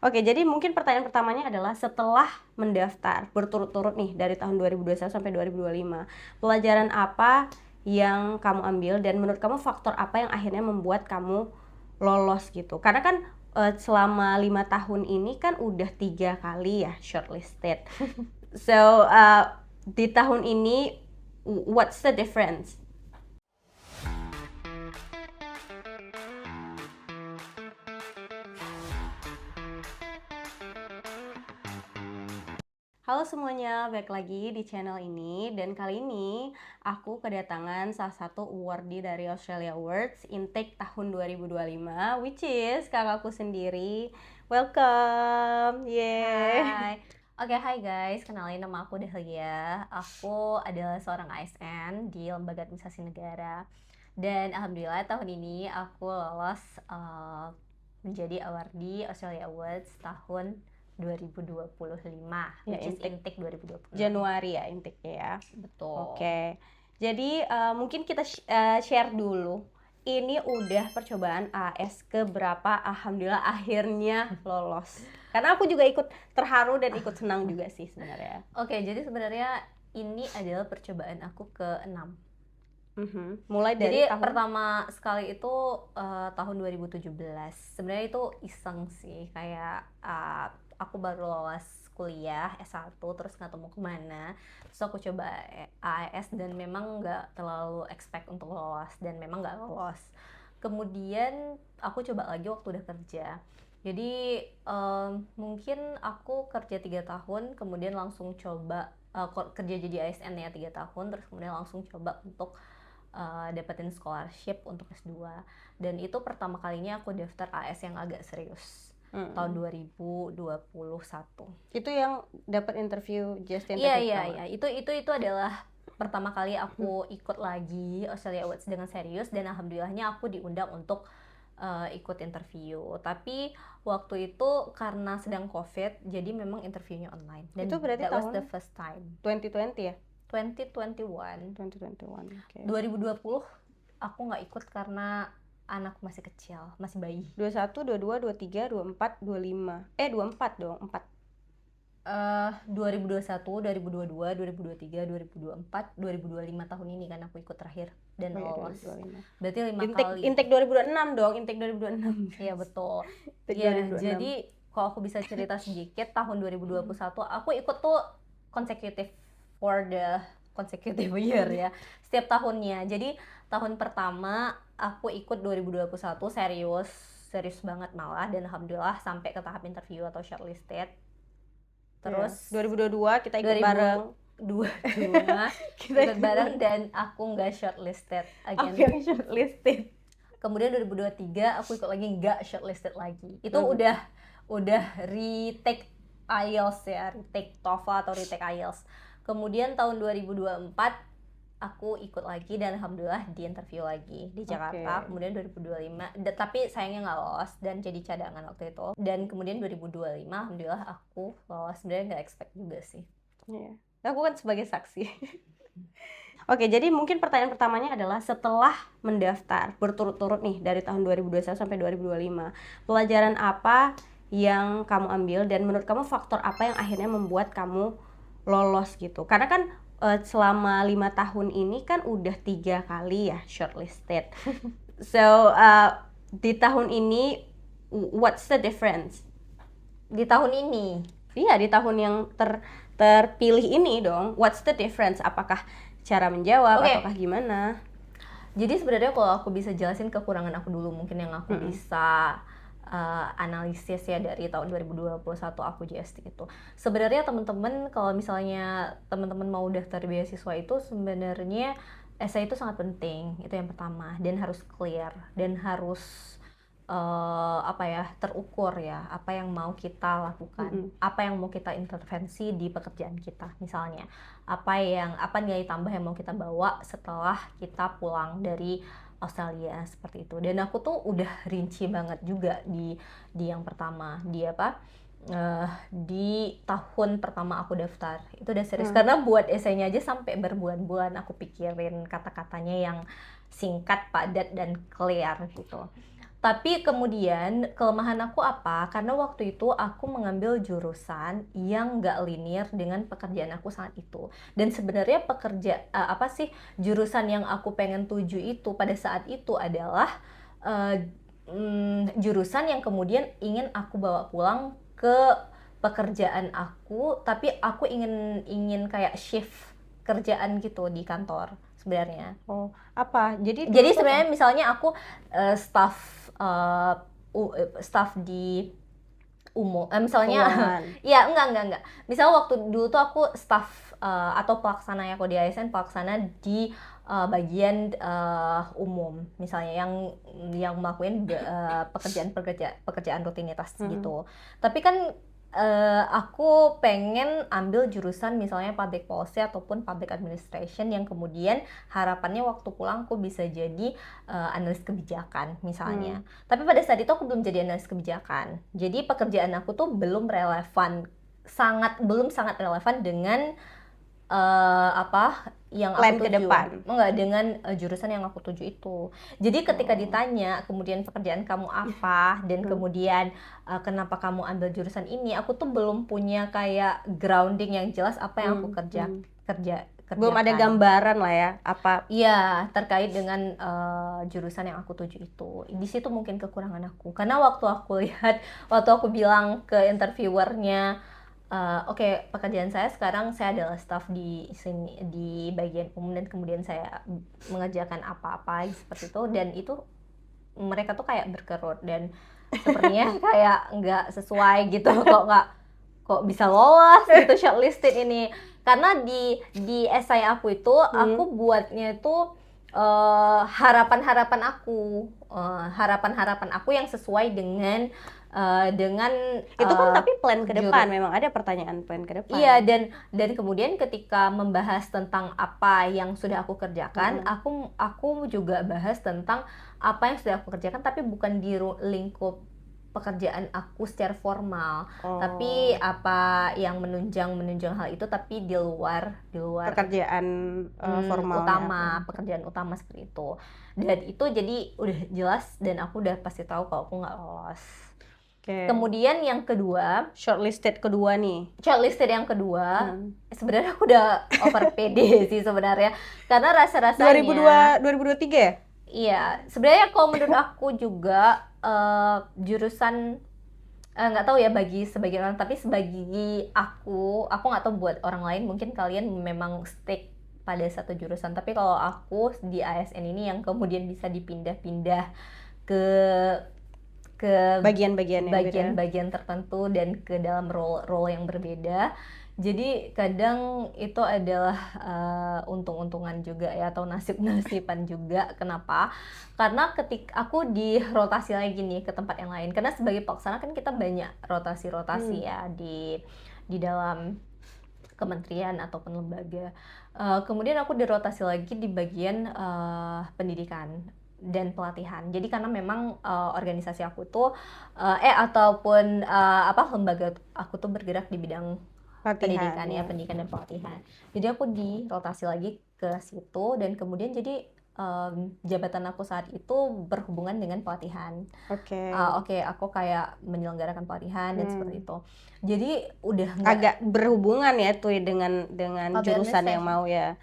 Oke, jadi mungkin pertanyaan pertamanya adalah setelah mendaftar berturut-turut nih dari tahun 2021 sampai 2025, pelajaran apa yang kamu ambil dan menurut kamu faktor apa yang akhirnya membuat kamu lolos gitu? Karena kan selama 5 tahun ini kan udah 3 kali ya shortlisted. So di tahun ini what's the difference? Halo semuanya, balik lagi di channel ini dan kali ini aku kedatangan salah satu awardee dari Australia Awards intake tahun 2025 which is kakakku sendiri. Welcome. Hai. Oke, hai guys. Kenalin, nama aku Dahlia. Aku adalah seorang ASN di Lembaga Administrasi Negara. Dan alhamdulillah tahun ini aku lolos menjadi awardee Australia Awards tahun 2025, Ya, which is intake intake 2025. Januari ya intake-nya ya. Betul. Oke. Jadi mungkin kita share dulu. Ini udah percobaan AS ke berapa? Alhamdulillah akhirnya lolos. Karena aku juga ikut terharu dan ikut senang juga sih sebenarnya. Oke, jadi sebenarnya ini adalah percobaan aku ke-6. Mulai dari Jadi tahun pertama sekali itu tahun 2017. Sebenarnya itu iseng sih, kayak aku baru lolos kuliah S1 terus nggak tahu mau kemana, terus aku coba AAS dan memang nggak terlalu expect untuk lolos dan memang nggak lolos. Kemudian aku coba lagi waktu udah kerja. Jadi mungkin aku kerja 3 tahun, kemudian langsung coba kerja jadi ASN ya 3 tahun, terus kemudian langsung coba untuk dapetin scholarship untuk S2. Dan itu pertama kalinya aku daftar AS yang agak serius. Tahun 2021. itu yang dapat interview just Iya, interview iya, pertama. iya. Itu adalah pertama kali aku ikut lagi Australia Awards dengan serius, dan alhamdulillahnya aku diundang untuk ikut interview. Tapi waktu itu karena sedang COVID, jadi memang interviewnya online. Dan Itu berarti that was tahun the first time. 2020 ya? 2021. 2021. Oke. 2020 aku nggak ikut karena anakku masih kecil, masih bayi. 21, 22, 23, 24, 25. 24 dong, 4. 2021, 2022, 2023, 2024, 2025 tahun ini kan aku ikut terakhir dan lolos. 2025. Berarti 5 kali. Intake 2026 dong, intake 2026. Iya betul. Intake Ya, 2026. jadi kalau aku bisa cerita sedikit, tahun 2021 aku ikut tuh consecutive for the consecutive year ya, setiap tahunnya. Jadi tahun pertama aku ikut 2021 serius banget malah, dan alhamdulillah sampai ke tahap interview atau shortlisted. Terus 2022 kita ikut bareng. 2022 kita ikut bareng dan aku nggak shortlisted again. Aku yang shortlisted. Kemudian 2023 aku ikut lagi, nggak shortlisted lagi. Itu udah retake IELTS ya, retake TOEFL atau retake IELTS. Kemudian tahun 2024 aku ikut lagi dan alhamdulillah di interview lagi di Jakarta. Kemudian 2025 tapi sayangnya nggak lolos dan jadi cadangan waktu itu. Dan kemudian 2025 alhamdulillah aku lolos. Sebenarnya nggak expect juga sih. Iya. Aku kan sebagai saksi. Oke, jadi mungkin pertanyaan pertamanya adalah setelah mendaftar berturut-turut nih dari tahun 2021 sampai 2025, pelajaran apa yang kamu ambil dan menurut kamu faktor apa yang akhirnya membuat kamu lolos gitu? Karena kan selama 5 tahun ini kan udah 3 kali ya shortlisted. So di tahun ini what's the difference? Di tahun ini, Iya, di tahun yang terpilih ini dong. What's the difference? Apakah cara menjawab ataukah gimana? jadi sebenarnya kalau aku bisa jelasin kekurangan aku dulu, mungkin yang aku bisa analisis ya dari tahun 2021 aku JST itu. Sebenarnya teman-teman, kalau misalnya teman-teman mau daftar beasiswa itu sebenarnya essay itu sangat penting, itu yang pertama, dan harus clear dan harus terukur ya, apa yang mau kita lakukan, apa yang mau kita intervensi di pekerjaan kita, misalnya apa nilai tambah yang mau kita bawa setelah kita pulang dari Australia, seperti itu. Dan aku tuh udah rinci banget juga di yang pertama, di tahun pertama aku daftar itu udah serius, karena buat esainya aja sampai berbulan-bulan aku pikirin kata-katanya yang singkat, padat, dan clear gitu. Tapi kemudian kelemahan aku apa? Karena waktu itu aku mengambil jurusan yang nggak linear dengan pekerjaan aku saat itu. Dan sebenarnya apa sih jurusan yang aku pengen tuju itu pada saat itu adalah eh, jurusan yang kemudian ingin aku bawa pulang ke pekerjaan aku, tapi aku ingin ingin kayak shift kerjaan gitu di kantor sebenarnya. Oh, apa? Jadi dulu Jadi tuh sebenarnya misalnya aku uh, staff di umum, misalnya keuangan. ya enggak. Misal waktu dulu tuh aku staff atau pelaksana ya, kalau di ASN pelaksana di bagian umum, misalnya yang melakukan pekerjaan rutinitas gitu. Tapi kan aku pengen ambil jurusan misalnya public policy ataupun public administration yang kemudian harapannya waktu pulang aku bisa jadi analis kebijakan misalnya. Tapi pada saat itu aku belum jadi analis kebijakan. Jadi pekerjaan aku tuh belum sangat relevan dengan apa yang Plan aku ke tuju. depan. Enggak, dengan jurusan yang aku tuju itu. Jadi ketika ditanya kemudian pekerjaan kamu apa dan kemudian kenapa kamu ambil jurusan ini, aku tuh belum punya kayak grounding yang jelas apa yang aku kerjakan. Belum ada gambaran lah ya apa. Iya, terkait dengan jurusan yang aku tuju itu. Di situ mungkin kekurangan aku. Karena waktu aku bilang ke interviewernya, oke, pekerjaan saya sekarang saya adalah staff di sini di bagian umum dan kemudian saya mengerjakan apa-apa seperti itu, dan itu mereka tuh kayak berkerut dan sepertinya kayak nggak sesuai gitu. Kok bisa lolos gitu shortlisted ini, karena di essay aku itu aku buatnya itu harapan-harapan aku yang sesuai dengan Itu kan tapi plan ke depan, memang ada pertanyaan plan ke depan. Iya, dan kemudian ketika membahas tentang apa yang sudah aku kerjakan, aku juga bahas tentang apa yang sudah aku kerjakan tapi bukan di lingkup pekerjaan aku secara formal, tapi apa yang menunjang hal itu tapi di luar pekerjaan formal pekerjaan utama seperti itu. Dan itu jadi udah jelas dan aku udah pasti tahu kalau aku nggak lolos. Kemudian yang kedua, shortlisted yang kedua, sebenarnya aku udah over PD sih sebenarnya, karena rasa-rasanya 2023 ya? Iya, sebenarnya kalau menurut aku juga jurusan nggak tahu ya bagi sebagian orang, tapi sebagai aku nggak tahu buat orang lain, mungkin kalian memang stick pada satu jurusan, tapi kalau aku di ASN ini yang kemudian bisa dipindah-pindah ke bagian-bagian tertentu dan ke dalam role yang berbeda. Jadi kadang itu adalah untung-untungan juga ya, atau nasib-nasiban juga. Kenapa? Karena ketika aku dirotasi lagi nih ke tempat yang lain, karena sebagai pelaksana kan kita banyak rotasi ya di dalam kementerian ataupun lembaga. Kemudian aku dirotasi lagi di bagian pendidikan dan pelatihan. Jadi karena memang organisasi aku tuh ataupun lembaga aku tuh bergerak di bidang pendidikan ya, pendidikan dan pelatihan. Jadi aku dirotasi lagi ke situ, dan kemudian jadi jabatan aku saat itu berhubungan dengan pelatihan. Aku kayak menyelenggarakan pelatihan dan seperti itu. Jadi udah agak berhubungan ya tuh dengan jurusan yang mau ya.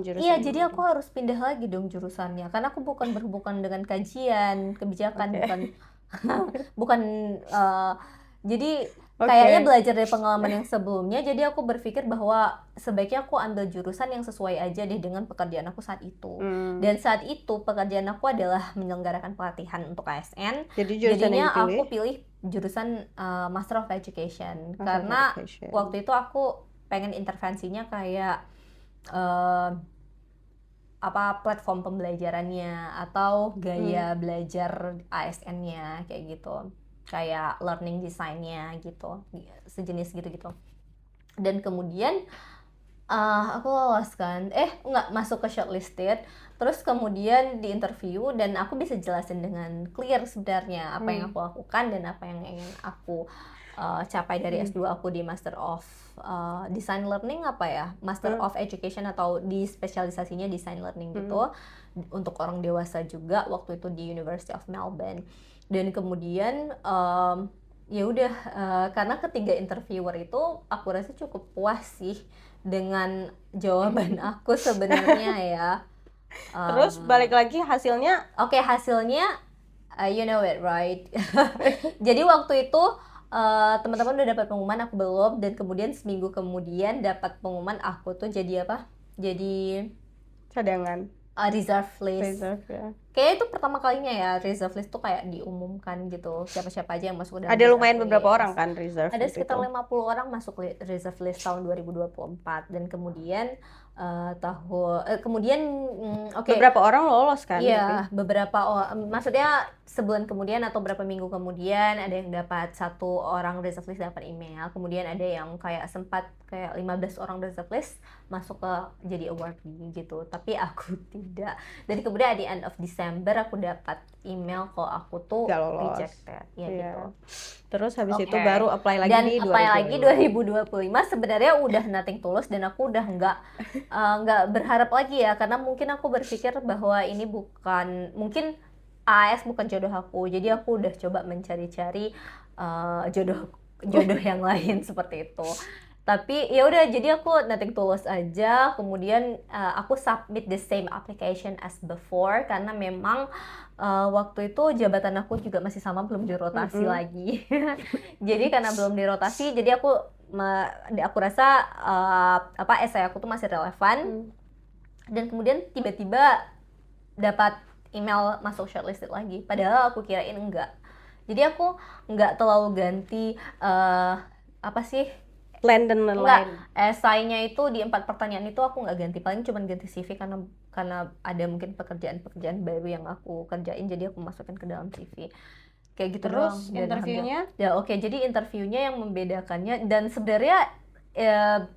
Iya, jadi aku harus pindah lagi dong jurusannya, karena aku bukan berhubungan dengan kajian kebijakan, bukan jadi kayaknya belajar dari pengalaman yang sebelumnya. Jadi aku berpikir bahwa sebaiknya aku ambil jurusan yang sesuai aja deh dengan pekerjaan aku saat itu. Dan saat itu pekerjaan aku adalah menyelenggarakan pelatihan untuk ASN. Jadinya aku pilih jurusan Master of Education, karena waktu itu aku pengen intervensinya kayak platform pembelajarannya atau gaya belajar ASN-nya kayak gitu, kayak learning design-nya gitu, sejenis gitu. Dan kemudian aku lolos kan, nggak masuk ke shortlisted. Terus kemudian di interview dan aku bisa jelasin dengan clear sebenarnya apa yang aku lakukan dan apa yang ingin aku capai dari S2 aku di Master of Design Learning apa ya, Master of Education atau di spesialisasinya Design Learning gitu, untuk orang dewasa juga waktu itu di University of Melbourne. Dan kemudian ya udah, karena ketiga interviewer itu aku rasa cukup puas sih dengan jawaban aku sebenarnya ya. Terus balik lagi hasilnya? Oke, hasilnya you know it right. Jadi waktu itu teman-teman udah dapat pengumuman, aku belum, dan kemudian seminggu kemudian dapat pengumuman aku tuh jadi apa? Jadi Cadangan. Reserve list. Reserve, ya. Kayaknya itu pertama kalinya ya reserve list tuh kayak diumumkan gitu, siapa-siapa aja yang masuk dalam Ada lumayan reserve beberapa list. orang kan reserve. Ada gitu sekitar itu. 50 orang masuk reserve list tahun 2024, dan kemudian oke. Beberapa orang lolos kan? Iya, maksudnya sebulan kemudian atau berapa minggu kemudian ada yang dapat, satu orang reserve list dapat email, kemudian ada yang kayak sempat kayak 15 orang reserve list masuk ke jadi awardee gitu, tapi aku tidak. Dan kemudian di end of December aku dapat email kalau aku tuh Gak lolos. rejected, ya Iya. gitu. Terus habis Oke. itu baru apply lagi Dan di apply lagi 2025. Sebenarnya udah nothing tulus dan aku udah nggak berharap lagi ya, karena mungkin aku berpikir bahwa ini mungkin AS bukan jodoh aku, jadi aku udah coba mencari-cari jodoh yang lain seperti itu. Tapi ya udah, jadi aku nothing tulus aja. Kemudian aku submit the same application as before, karena memang waktu itu jabatan aku juga masih sama, belum dirotasi lagi. Jadi karena belum dirotasi, jadi aku rasa essay aku tuh masih relevan. Dan kemudian tiba-tiba dapat email masuk shortlisted lagi, padahal aku kirain enggak. Jadi aku enggak terlalu ganti plan dan lain-lain. Esainya itu di 4 pertanyaan itu aku nggak ganti, paling cuma ganti CV karena ada mungkin pekerjaan baru yang aku kerjain, jadi aku masukin ke dalam CV. Kayak gitu. Terus doang. Dan interviewnya? Ya oke, jadi interviewnya yang membedakannya, dan sebenarnya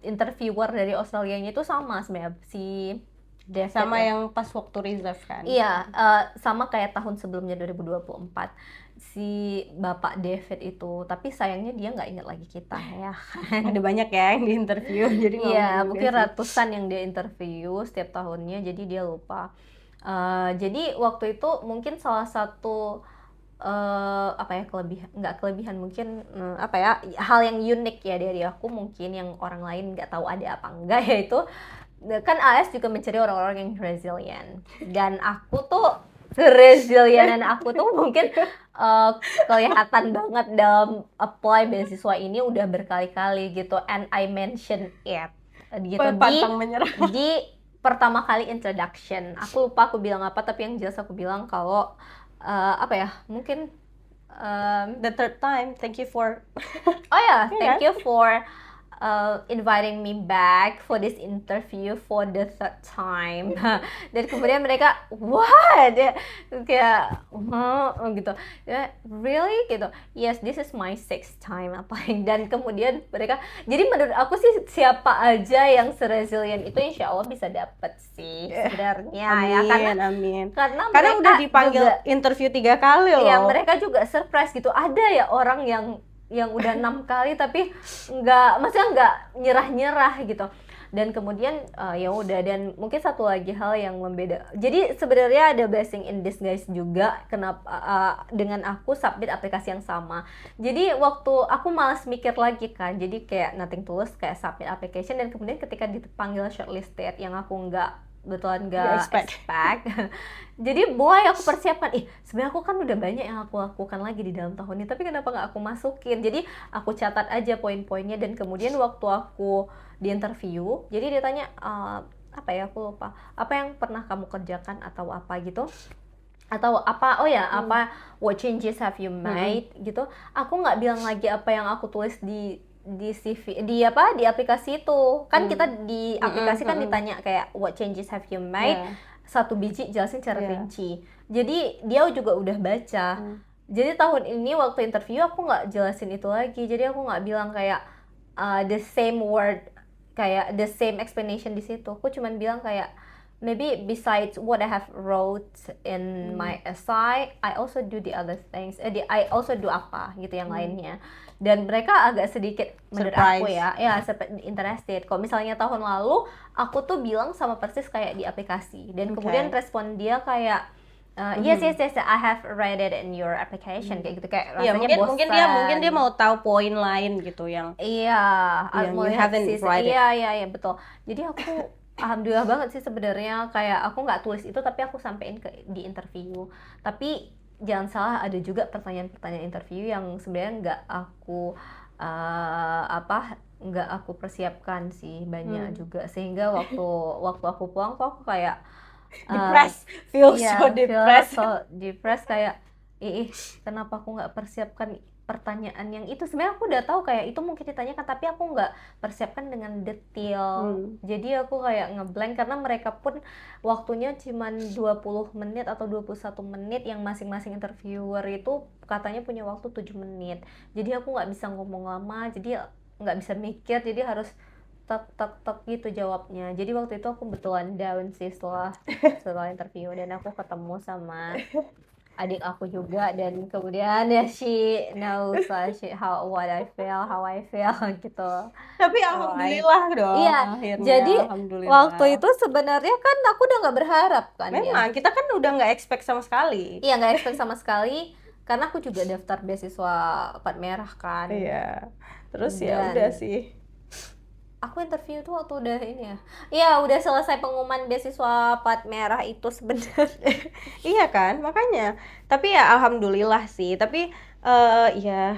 interviewer dari Australianya itu sama sebenarnya, si David Sama ya. yang pas waktu reserve kan? Iya, sama kayak tahun sebelumnya 2024, si Bapak David itu, tapi sayangnya dia nggak ingat lagi kita ya. Ada banyak ya yang di interview, jadi Iya, ngomong mungkin juga sih. ratusan yang dia interview setiap tahunnya, jadi dia lupa. Jadi waktu itu mungkin salah satu kelebihan mungkin hal yang unik ya dari aku, mungkin yang orang lain nggak tahu ada apa enggak, yaitu kan AS juga mencari orang-orang yang resilient, dan aku tuh keresilianan aku tuh mungkin kelihatan banget dalam apply beasiswa ini udah berkali-kali gitu, and I mention it gitu Pantang menyerah. di pertama kali introduction. Aku lupa aku bilang apa, tapi yang jelas aku bilang kalau mungkin The third time, thank you for thank you for inviting me back for this interview for the third time. Dan kemudian mereka what, kayak gitu ya, really gitu, yes this is my sixth time applying. Dan kemudian mereka, jadi menurut aku sih siapa aja yang seresilient itu insya Allah bisa dapet sih sebenarnya. Amin. Karena udah dipanggil juga, interview 3 kali loh. ya mereka juga surprise gitu, ada ya orang yang udah 6 kali tapi maksudnya nggak nyerah gitu. Dan kemudian ya udah, dan mungkin satu lagi hal yang membeda, jadi sebenarnya ada blessing in disguise juga kenapa dengan aku submit aplikasi yang sama. Jadi waktu aku malas mikir lagi kan, jadi kayak nothing tulus, kayak submit application, dan kemudian ketika dipanggil shortlisted yang aku nggak expect. Jadi mulai aku persiapkan, sebenarnya aku kan udah banyak yang aku lakukan lagi di dalam tahun ini, tapi kenapa nggak aku masukin. Jadi aku catat aja poin-poinnya, dan kemudian waktu aku di interview, jadi dia tanya aku lupa, apa yang pernah kamu kerjakan atau apa gitu, atau what changes have you made gitu. Aku nggak bilang lagi apa yang aku tulis di CV, di aplikasi itu kan, kita di aplikasi kan ditanya kayak what changes have you made, satu biji jelasin cara rinci. Jadi dia juga udah baca. Jadi tahun ini waktu interview aku nggak jelasin itu lagi, jadi aku nggak bilang kayak the same word, kayak the same explanation di situ. Aku cuman bilang kayak maybe besides what I have wrote in my essay, I also do the other things. I also do apa gitu yang lainnya. Dan mereka agak sedikit menurut aku ya interested. Kalau misalnya tahun lalu aku tuh bilang sama persis kayak di aplikasi, dan kemudian respon dia kayak yes, I have read it in your application, kayak gitu, kayak rasanya bosan. Mungkin dia mau tahu poin lain gitu yang yang you haven't read it. Iya, betul. Jadi aku alhamdulillah banget sih sebenarnya, kayak aku nggak tulis itu tapi aku sampein di interview. Tapi jangan salah, ada juga pertanyaan-pertanyaan interview yang sebenarnya nggak aku persiapkan sih, banyak juga, sehingga waktu aku pulang tuh aku kayak depressed, so depressed kayak kenapa aku nggak persiapkan pertanyaan yang itu. Sebenarnya aku udah tahu kayak itu mungkin ditanyakan, tapi aku nggak persiapkan dengan detail. Jadi aku kayak ngeblank karena mereka pun waktunya cuma 20 menit atau 21 menit, yang masing-masing interviewer itu katanya punya waktu 7 menit. Jadi aku nggak bisa ngomong lama, jadi nggak bisa mikir, jadi harus tek gitu jawabnya. Jadi waktu itu aku betulan down sih setelah interview, dan aku ketemu sama adik aku juga, dan kemudian ya she knows how I feel gitu. Tapi alhamdulillah dong. Iya, akhirnya, jadi waktu itu sebenarnya kan aku udah nggak berharap kan. Memang kita kan udah nggak expect sama sekali. Iya, nggak expect sama sekali, karena aku juga daftar beasiswa Plat Merah kan. Iya. Terus ya udah sih. Aku interview tuh waktu udah udah selesai pengumuman beasiswa Plat Merah itu sebenarnya. Iya kan, makanya. Tapi ya alhamdulillah sih. Tapi ya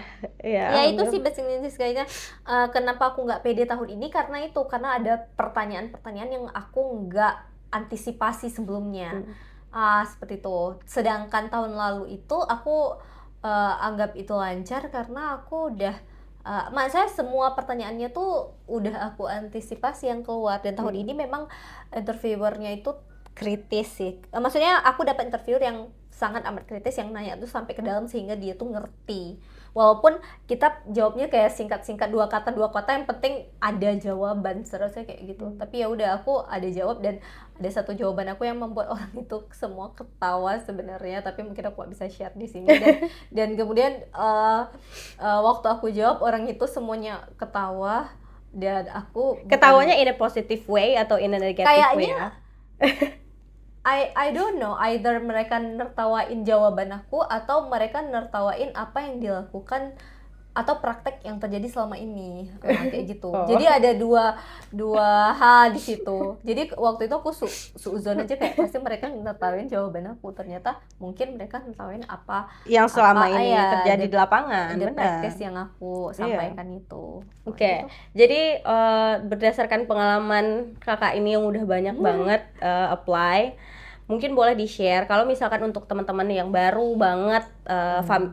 itu sih blessing in disguise-nya. Kenapa aku nggak pede tahun ini, karena ada pertanyaan-pertanyaan yang aku nggak antisipasi sebelumnya. Seperti itu. Sedangkan tahun lalu itu aku anggap itu lancar karena aku udah maksudnya semua pertanyaannya tuh udah aku antisipasi yang keluar. Dan tahun ini memang interviewernya itu kritis sih. Maksudnya aku dapat interviewer yang sangat amat kritis, yang nanya tuh sampai ke dalam sehingga dia tuh ngerti. Walaupun kita jawabnya kayak singkat-singkat, 2 kata yang penting ada jawaban, seharusnya kayak gitu. Tapi ya udah, aku ada jawab, dan ada satu jawaban aku yang membuat orang itu semua ketawa sebenarnya, tapi mungkin aku gak bisa share di sini. Dan kemudian waktu aku jawab, orang itu semuanya ketawa, dan aku ketawanya in a positive way atau in a negative way ya? I don't know, either mereka nertawain jawaban aku atau mereka nertawain apa yang dilakukan atau praktek yang terjadi selama ini, kayak gitu. Jadi ada dua hal di situ. Jadi waktu itu aku suuzon aja, kayak pasti mereka nertawain jawaban aku. Ternyata mungkin mereka nertawain apa yang selama ini terjadi di lapangan, praktis yang aku sampaikan itu. Oke. Jadi berdasarkan pengalaman kakak ini yang udah banyak banget apply, mungkin boleh di-share kalau misalkan untuk teman-teman yang baru banget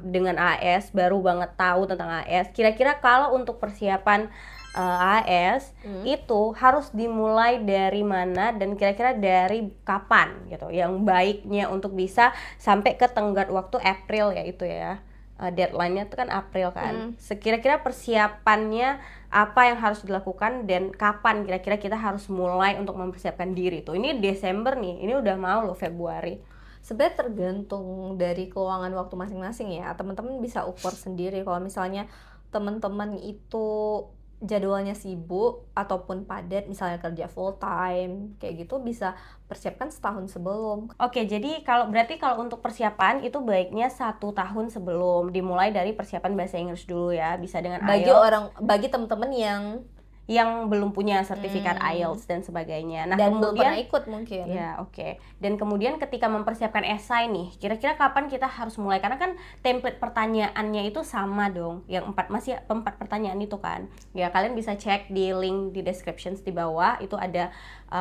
dengan AS, baru banget tahu tentang AS, kira-kira kalau untuk persiapan AS itu harus dimulai dari mana, dan kira-kira dari kapan gitu yang baiknya untuk bisa sampai ke tenggat waktu April ya, itu ya. Deadline-nya itu kan April kan. Sekira-kira persiapannya apa yang harus dilakukan, dan kapan kira-kira kita harus mulai untuk mempersiapkan diri tuh. Ini Desember nih, ini udah mau loh Februari. Sebenarnya tergantung dari keuangan waktu masing-masing ya. Teman-teman bisa ukur sendiri. Kalau misalnya teman-teman itu jadwalnya sibuk ataupun padat, misalnya kerja full time kayak gitu, bisa persiapkan setahun sebelum. Oke, jadi berarti kalau untuk persiapan itu baiknya 1 tahun sebelum, dimulai dari persiapan bahasa Inggris dulu ya, bisa dengan bagi teman-teman yang belum punya sertifikat IELTS dan sebagainya. Nah, dan belum pernah ikut mungkin. Ya, oke. Dan kemudian ketika mempersiapkan esai nih, kira-kira kapan kita harus mulai? Karena kan template pertanyaannya itu sama dong, yang 4 pertanyaan itu kan. Ya, kalian bisa cek di link di descriptions di bawah, itu ada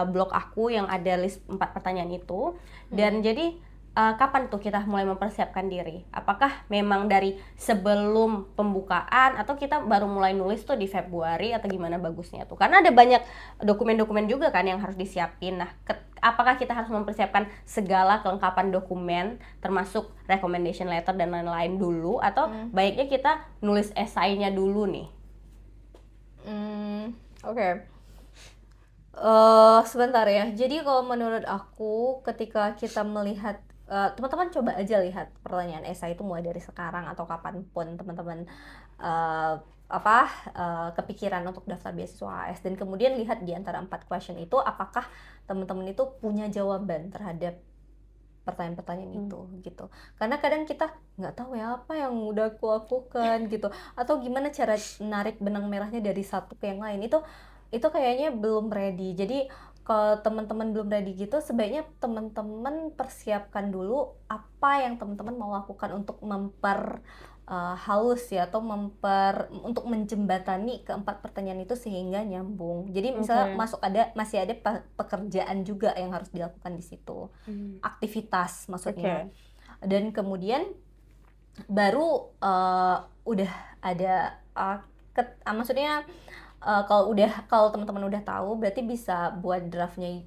blog aku yang ada list 4 pertanyaan itu. Dan jadi kapan tuh kita mulai mempersiapkan diri? Apakah memang dari sebelum pembukaan, atau kita baru mulai nulis tuh di Februari, atau gimana bagusnya tuh? Karena ada banyak dokumen-dokumen juga kan yang harus disiapin. Nah, apakah kita harus mempersiapkan segala kelengkapan dokumen, termasuk recommendation letter dan lain-lain dulu, atau baiknya kita nulis esainya dulu nih? Oke. Sebentar ya. Jadi kalau menurut aku ketika kita melihat teman-teman coba aja lihat pertanyaan esai itu mulai dari sekarang atau kapanpun teman-teman eh, kepikiran untuk daftar beasiswa AS dan kemudian lihat di antara 4 question itu apakah teman-teman itu punya jawaban terhadap pertanyaan-pertanyaan itu gitu. Karena kadang kita nggak tahu ya apa yang udah aku lakukan gitu atau gimana cara narik benang merahnya dari satu ke yang lain itu kayaknya belum ready. Jadi kalau teman-teman belum ready gitu sebaiknya teman-teman persiapkan dulu apa yang teman-teman mau lakukan untuk halus ya atau untuk menjembatani keempat pertanyaan itu sehingga nyambung. Jadi misalnya masih ada pekerjaan juga yang harus dilakukan di situ. Aktivitas maksudnya. Dan kemudian baru udah ada maksudnya kalau teman-teman udah tahu berarti bisa buat draftnya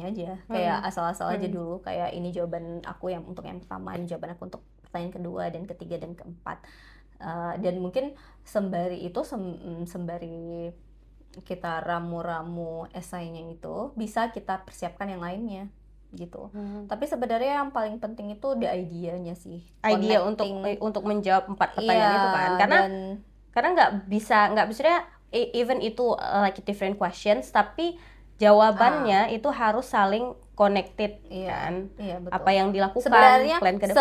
aja kayak asal-asal aja dulu kayak ini jawaban aku yang untuk yang pertama, ini jawaban aku untuk pertanyaan kedua dan ketiga dan keempat. Dan mungkin sembari kita ramu-ramu esainya itu bisa kita persiapkan yang lainnya gitu. Tapi sebenarnya yang paling penting itu the idea-nya sih. Idea untuk menjawab 4 pertanyaan itu kan. Karena nggak bisa even itu like different questions tapi jawabannya itu harus saling connected kan. Iya, betul. Apa yang dilakukan, sebenarnya plan ke depan.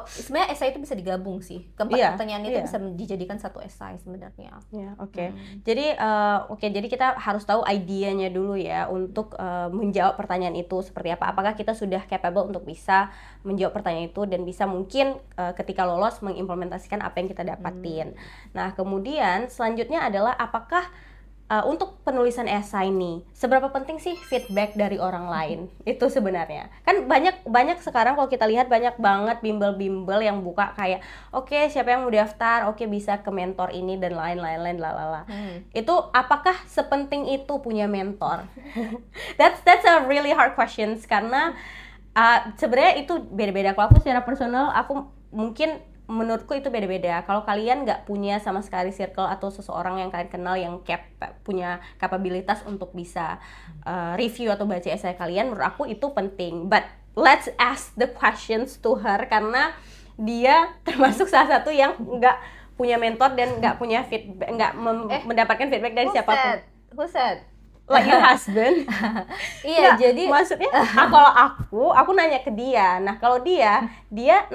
Sebenarnya esai itu bisa digabung sih. Keempat pertanyaan itu bisa dijadikan satu esai sebenarnya. Jadi kita harus tahu idenya dulu ya untuk menjawab pertanyaan itu seperti apa. Apakah kita sudah capable untuk bisa menjawab pertanyaan itu dan bisa mungkin ketika lolos mengimplementasikan apa yang kita dapatin. Nah, kemudian selanjutnya adalah apakah untuk penulisan esai nih, seberapa penting sih feedback dari orang lain? Itu sebenarnya. Kan banyak sekarang kalau kita lihat banyak banget bimbel-bimbel yang buka kayak oke, siapa yang mau daftar, oke bisa ke mentor ini dan lain-lain lalala. Itu apakah sepenting itu punya mentor? That's a really hard questions karena sebenarnya itu beda-beda. Kalau aku secara personal, aku menurutku itu beda-beda. Kalau kalian nggak punya sama sekali circle atau seseorang yang kalian kenal yang punya kapabilitas untuk bisa review atau baca esai kalian, menurut aku itu penting. But let's ask the questions to her karena dia termasuk salah satu yang nggak punya mentor dan nggak punya feedback, mendapatkan feedback dari siapapun. Who said? Like your husband. Iya, jadi maksudnya kalau aku nanya ke dia. Nah, kalau dia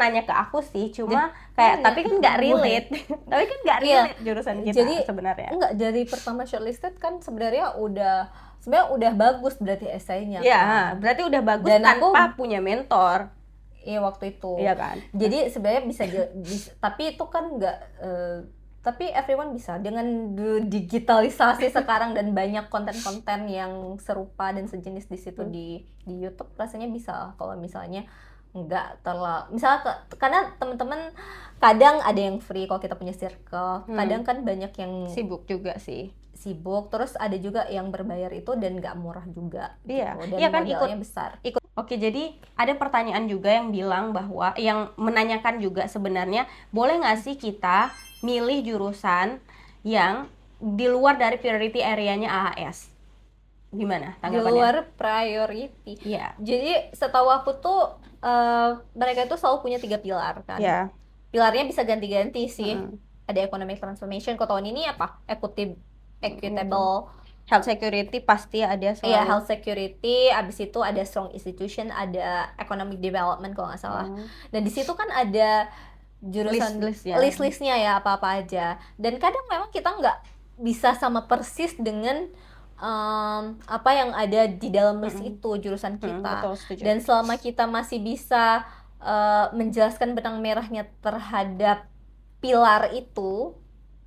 nanya ke aku sih, cuma kayak tapi kan nggak relate. Tapi kan nggak relate jurusan kita jadi, sebenarnya. Enggak, dari pertama shortlisted kan sebenarnya udah bagus berarti esainya. Iya, kan? Berarti udah bagus dan tanpa punya mentor. Iya, waktu itu. Iya kan? Jadi sebenarnya bisa tapi itu kan nggak tapi everyone bisa dengan digitalisasi sekarang dan banyak konten-konten yang serupa dan sejenis di situ di YouTube rasanya bisa kalau misalnya nggak terlalu karena teman-teman kadang ada yang free kalau kita punya circle, kadang kan banyak yang sibuk juga sih. Terus ada juga yang berbayar itu dan nggak murah juga gitu. Dan kan modalnya besar. Oke, jadi ada pertanyaan juga yang bilang bahwa yang menanyakan juga sebenarnya boleh nggak sih kita milih jurusan yang di luar dari priority area-nya AHS? Gimana tanggapannya? Di luar priority. Iya. Jadi setahu aku tuh mereka itu selalu punya 3 pilar kan. Iya. Pilarnya bisa ganti-ganti sih. Ada economic transformation. Kok tahun ini apa? Equitable. Health security pasti ada selalu. Iya, health security, abis itu ada strong institution, ada economic development kalau nggak salah. Dan di situ kan ada jurusan list-listnya ya apa-apa aja. Dan kadang memang kita nggak bisa sama persis dengan apa yang ada di dalam list itu jurusan kita. Betul, dan selama kita masih bisa menjelaskan benang merahnya terhadap pilar itu,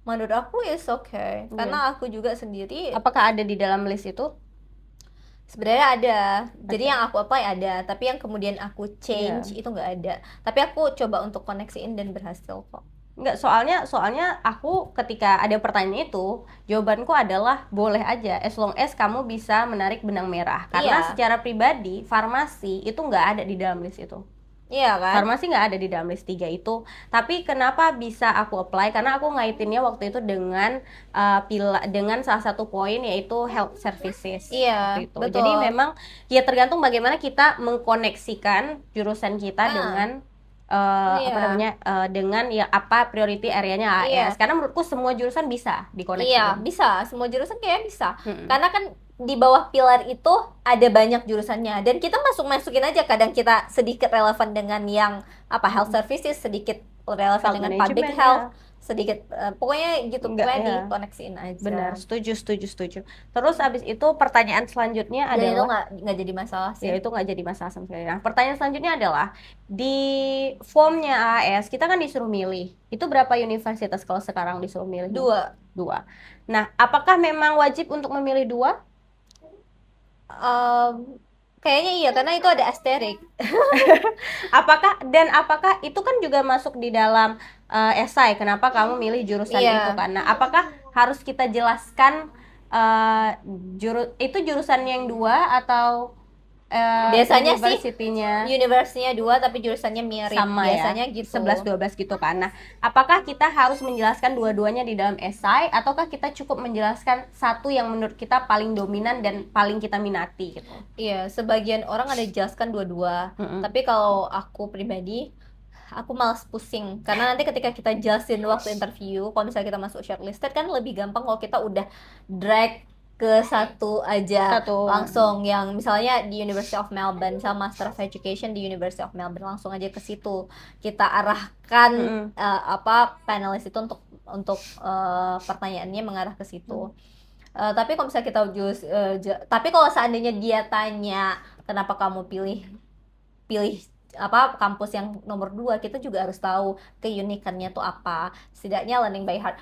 menurut aku is okay. Karena aku juga sendiri. Apakah ada di dalam list itu? Sebenarnya ada. Jadi yang aku apply ada, tapi yang kemudian aku change itu nggak ada. Tapi aku coba untuk koneksiin dan berhasil kok. Enggak, soalnya aku ketika ada pertanyaan itu, jawabanku adalah boleh aja as long as kamu bisa menarik benang merah. Karena secara pribadi farmasi itu nggak ada di dalam list itu. Iya kan? Farmasi nggak ada di dalam list 3 itu. Tapi kenapa bisa aku apply? Karena aku ngaitinnya waktu itu dengan dengan salah satu poin yaitu health services. Iya, Waktu itu. betul. Jadi memang ya tergantung bagaimana kita mengkoneksikan jurusan kita dengan Iya. apa namanya dengan ya apa priority areanya AS. Iya. Karena menurutku semua jurusan bisa Iya, dikoneksikan. bisa. Semua jurusan kayak bisa. Mm-mm. Karena kan di bawah pilar itu ada banyak jurusannya dan kita masukin aja, kadang kita sedikit relevan dengan yang health services, sedikit relevan Health dengan public management, health, ya. sedikit pokoknya gitu, Enggak, pokoknya ya. dikoneksiin aja. Benar, setuju. Terus abis itu pertanyaan selanjutnya Dan itu adalah nggak jadi masalah sih. ya itu nggak jadi masalah sama sekali. Nah, pertanyaan selanjutnya adalah di formnya AS kita kan disuruh milih itu berapa universitas kalau sekarang disuruh milih? 2. Nah, apakah memang wajib untuk memilih 2? Kayaknya iya, karena itu ada asterik. Apakah itu kan juga masuk di dalam esai kenapa kamu milih jurusan Iya. itu kan? Nah, apakah harus kita jelaskan itu jurusan yang 2 atau Biasanya sih university-nya universitasnya 2 tapi jurusannya mirip, sama biasanya ya, gitu. 11-12 gitu kan. Nah, apakah kita harus menjelaskan dua-duanya di dalam esai ataukah kita cukup menjelaskan satu yang menurut kita paling dominan dan paling kita minati gitu? Iya, sebagian orang ada jelaskan dua-dua. Mm-mm. Tapi kalau aku pribadi, aku malas pusing karena nanti ketika kita jelasin waktu interview, kalau misalnya kita masuk shortlisted kan lebih gampang kalau kita udah drag ke satu aja langsung, yang misalnya di University of Melbourne sama Master of Education di University of Melbourne, langsung aja ke situ kita arahkan panelis itu untuk pertanyaannya mengarah ke situ. Tapi kalau misalnya kita tapi kalau seandainya dia tanya kenapa kamu pilih kampus yang nomor 2, kita juga harus tahu keunikannya tuh apa, setidaknya learning by heart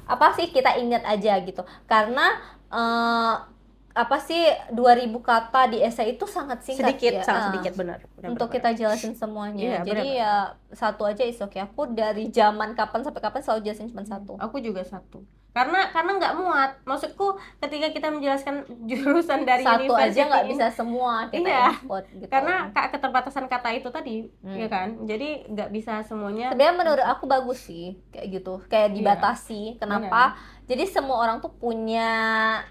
apa sih, kita ingat aja gitu, karena 2000 kata di esai itu sangat singkat, sangat sedikit, benar untuk kita jelasin semuanya. Iya, jadi benar. ya satu aja is okay. Aku dari zaman kapan sampai kapan selalu jelasin cuma satu. Aku juga satu. Karena nggak muat. Maksudku ketika kita menjelaskan jurusan dari satu university aja nggak bisa semua kita input gitu. Karena keterbatasan kata itu tadi, ya kan. Jadi nggak bisa semuanya. Sebenarnya menurut aku bagus sih kayak gitu, kayak dibatasi. Kenapa? Benar. Jadi semua orang tuh punya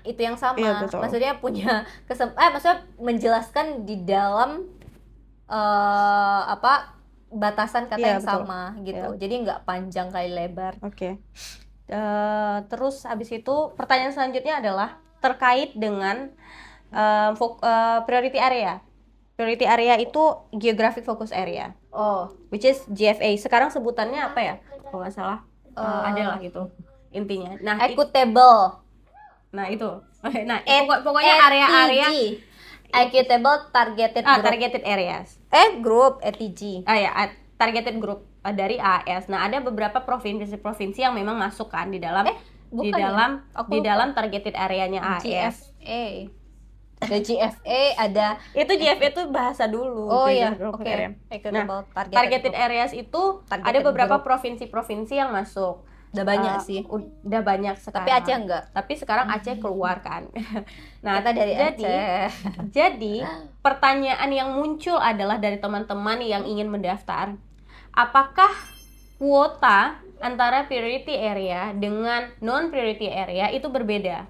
itu yang sama. Iya, betul. Maksudnya punya maksudnya menjelaskan di dalam batasan kata yang betul. Sama gitu. Jadi nggak panjang kali lebar. Oke. Terus habis itu pertanyaan selanjutnya adalah terkait dengan priority area. Priority area itu geographic focus area. Which is GFA. Sekarang sebutannya apa ya? Kalau nggak salah ada lah gitu intinya. Nah, equitable. Nah itu. Nah pokoknya area-area equitable targeted group. Targeted areas. Group ETG. Targeted group dari AS. Nah, ada beberapa provinsi yang memang masuk kan di dalam di dalam targeted areanya AS. GFA. Ada GFA, ada itu GFA itu bahasa dulu. Iya, oke. Nah, targeted areas itu ada beberapa provinsi-provinsi yang masuk. Udah banyak sih. Udah banyak sekarang. Tapi Aceh enggak. Tapi sekarang Aceh keluar kan. Nah, kita dari Aceh. Jadi pertanyaan yang muncul adalah dari teman-teman yang ingin mendaftar, apakah kuota antara priority area dengan non priority area itu berbeda?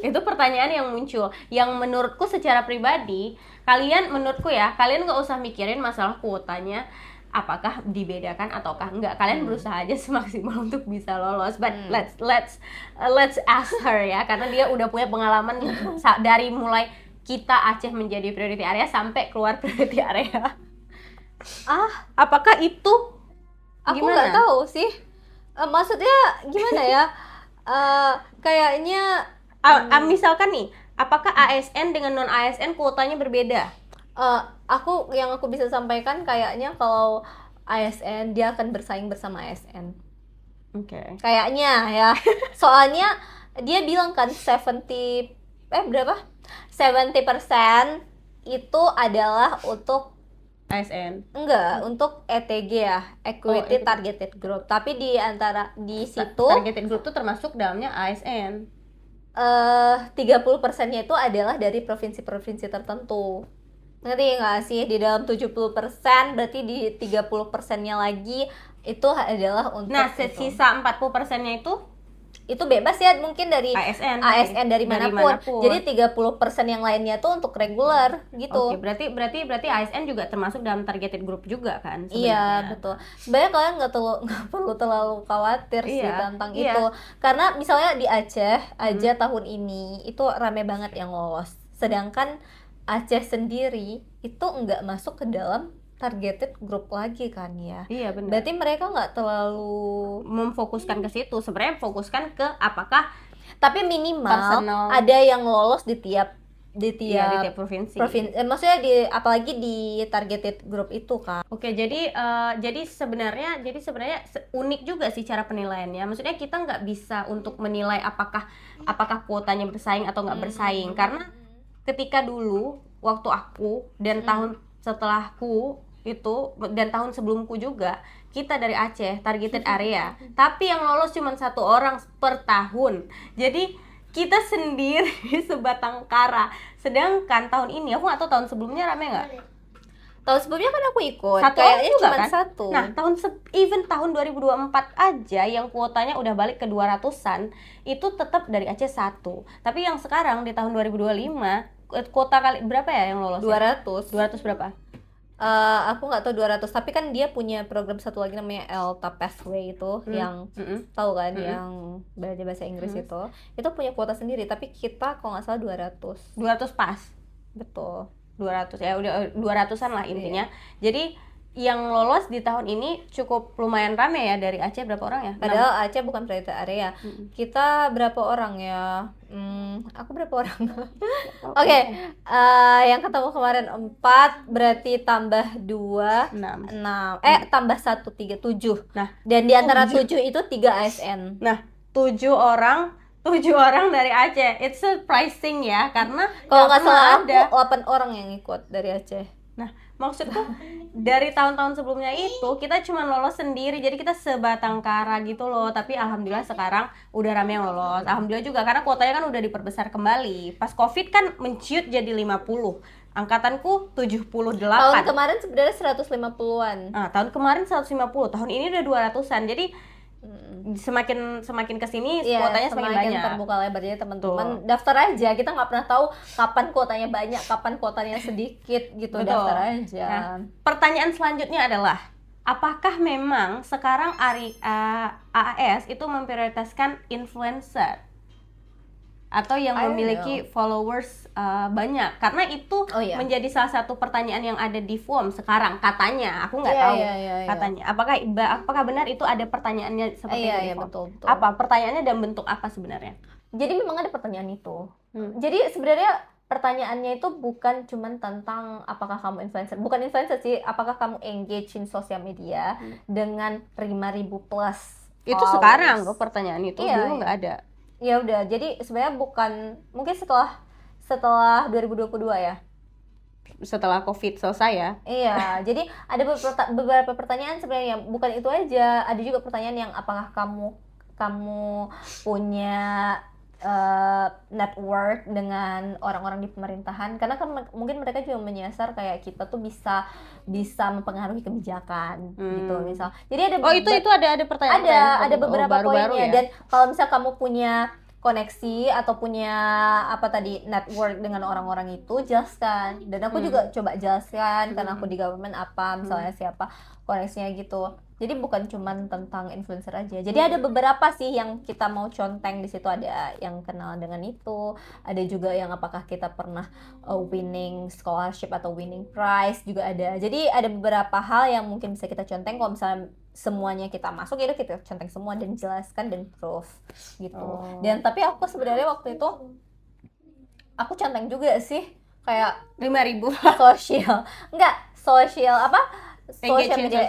Itu pertanyaan yang muncul, yang menurutku secara pribadi, kalian nggak usah mikirin masalah kuotanya apakah dibedakan ataukah enggak. Kalian berusaha aja semaksimal untuk bisa lolos, but let's ask her ya, karena dia udah punya pengalaman dari mulai kita Aceh menjadi priority area sampai keluar priority area. Apakah itu aku nggak tahu sih, maksudnya gimana ya. Kayaknya misalkan nih, apakah ASN dengan non ASN kuotanya berbeda? Yang aku bisa sampaikan kayaknya kalau ASN dia akan bersaing bersama ASN. Oke. Kayaknya ya. Soalnya dia bilang kan 70% itu adalah untuk ASN. Enggak, untuk ETG ya, Equity Targeted Group. Tapi di situ targeted group itu termasuk dalamnya ASN. 30%-nya itu adalah dari provinsi-provinsi tertentu. Ngerti nggak sih? Di dalam 70% berarti di 30%-nya lagi itu adalah untuk Nah, itu. sisa 40%-nya Itu bebas ya, mungkin dari ASN dari manapun. Jadi 30% yang lainnya tuh untuk reguler gitu. Oke, berarti ASN juga termasuk dalam targeted group juga kan Iya, sebenarnya. betul. Sebenarnya kalian nggak perlu terlalu khawatir sih Iya, tentang iya. itu. Karena misalnya di Aceh aja tahun ini itu rame banget yang lolos. Sedangkan Aceh sendiri itu nggak masuk ke dalam targeted group lagi kan ya. Iya, benar. Berarti mereka nggak terlalu Memfokuskan ke situ, sebenarnya fokuskan ke apakah tapi minimal Personal. ada yang lolos di tiap iya, di tiap provinsi. maksudnya apalagi di targeted group itu kan. Oke, jadi sebenarnya unik juga sih cara penilaiannya. Maksudnya kita nggak bisa untuk menilai apakah kuotanya bersaing atau nggak bersaing, karena ketika dulu waktu aku dan tahun setelahku itu dan tahun sebelumku juga, kita dari Aceh targeted area, tapi yang lolos cuma 1 orang per tahun. Jadi kita sendiri sebatang kara. Sedangkan tahun ini aku nggak tahu tahun sebelumnya rame nggak? Tahun sebelumnya kan aku ikut, Satu kayaknya orang juga cuma kan? satu. Nah, even tahun 2024 aja yang kuotanya udah balik ke 200-an, itu tetap dari Aceh 1. Tapi yang sekarang di tahun 2025, kuota kali berapa ya yang lolos? 200. 200 berapa? Aku nggak tahu 200, tapi kan dia punya program satu lagi namanya ELTA Pathway itu yang tahu kan, yang belajar bahasa Inggris itu punya kuota sendiri, tapi kita kalau nggak salah 200. 200 pas. Betul. 200 ya, udah 200-an lah intinya. Jadi yang lolos di tahun ini cukup lumayan rame ya. Dari Aceh berapa orang ya? Padahal Aceh bukan prioritas area. Kita berapa orang ya? Aku berapa orang? Oke, yang ketemu kemarin 4, berarti tambah 2 6. tambah 1 3 7. Nah, Dan di antara 7 itu 3 ASN. Nah, 7 orang dari Aceh. It's surprising ya, karena Kalau nggak salah ada 8 orang yang ikut dari Aceh. Nah, maksudku dari tahun-tahun sebelumnya itu kita cuma lolos sendiri, jadi kita sebatang kara gitu loh. Tapi alhamdulillah sekarang udah rame yang lolos. Alhamdulillah juga karena kuotanya kan udah diperbesar kembali. Pas Covid kan menciut jadi 50. Angkatanku 78. Tahun kemarin sebenarnya 150-an. Nah, tahun kemarin 150, tahun ini udah 200-an. Jadi semakin kesini kuotanya semakin banyak. Terbuka lebar, jadi teman-teman daftar aja. Kita nggak pernah tahu kapan kuotanya banyak, kapan kuotanya sedikit gitu. Betul. Daftar aja. Nah, pertanyaan selanjutnya adalah, apakah memang sekarang AAS itu memprioritaskan influencer atau yang memiliki followers banyak? Karena itu menjadi salah satu pertanyaan yang ada di form sekarang katanya. Aku nggak tahu katanya. Apakah benar itu ada pertanyaannya seperti itu? Betul. Apa pertanyaannya dan bentuk apa sebenarnya? Jadi memang ada pertanyaan itu. Jadi sebenarnya pertanyaannya itu bukan cuma tentang apakah kamu influencer, bukan influencer sih, apakah kamu engage in sosial media dengan 5.000 plus itu followers. Sekarang loh pertanyaan itu, dulu nggak ada. Ya udah, jadi sebenarnya bukan, mungkin setelah 2022 ya, setelah Covid selesai ya. Iya, jadi ada beberapa pertanyaan sebenarnya yang bukan itu aja. Ada juga pertanyaan yang apakah kamu punya network dengan orang-orang di pemerintahan, karena kan mungkin mereka juga menyasar kayak kita tuh bisa mempengaruhi kebijakan gitu misal. Jadi ada itu ada pertanyaan. Ada beberapa baru-baru poinnya ya? Dan kalau misal kamu punya koneksi atau punya network dengan orang-orang itu, jelaskan. Dan aku juga coba jelaskan karena aku di government misalnya siapa koneksinya gitu. Jadi bukan cuma tentang influencer aja. Jadi ada beberapa sih yang kita mau conteng di situ, ada yang kenal dengan itu, ada juga yang apakah kita pernah winning scholarship atau winning prize juga ada. Jadi ada beberapa hal yang mungkin bisa kita conteng. Kalau misalnya semuanya kita masuk, ya kita conteng semua dan jelaskan dan proof gitu. Dan tapi aku sebenarnya waktu itu aku conteng juga sih kayak 5.000 social media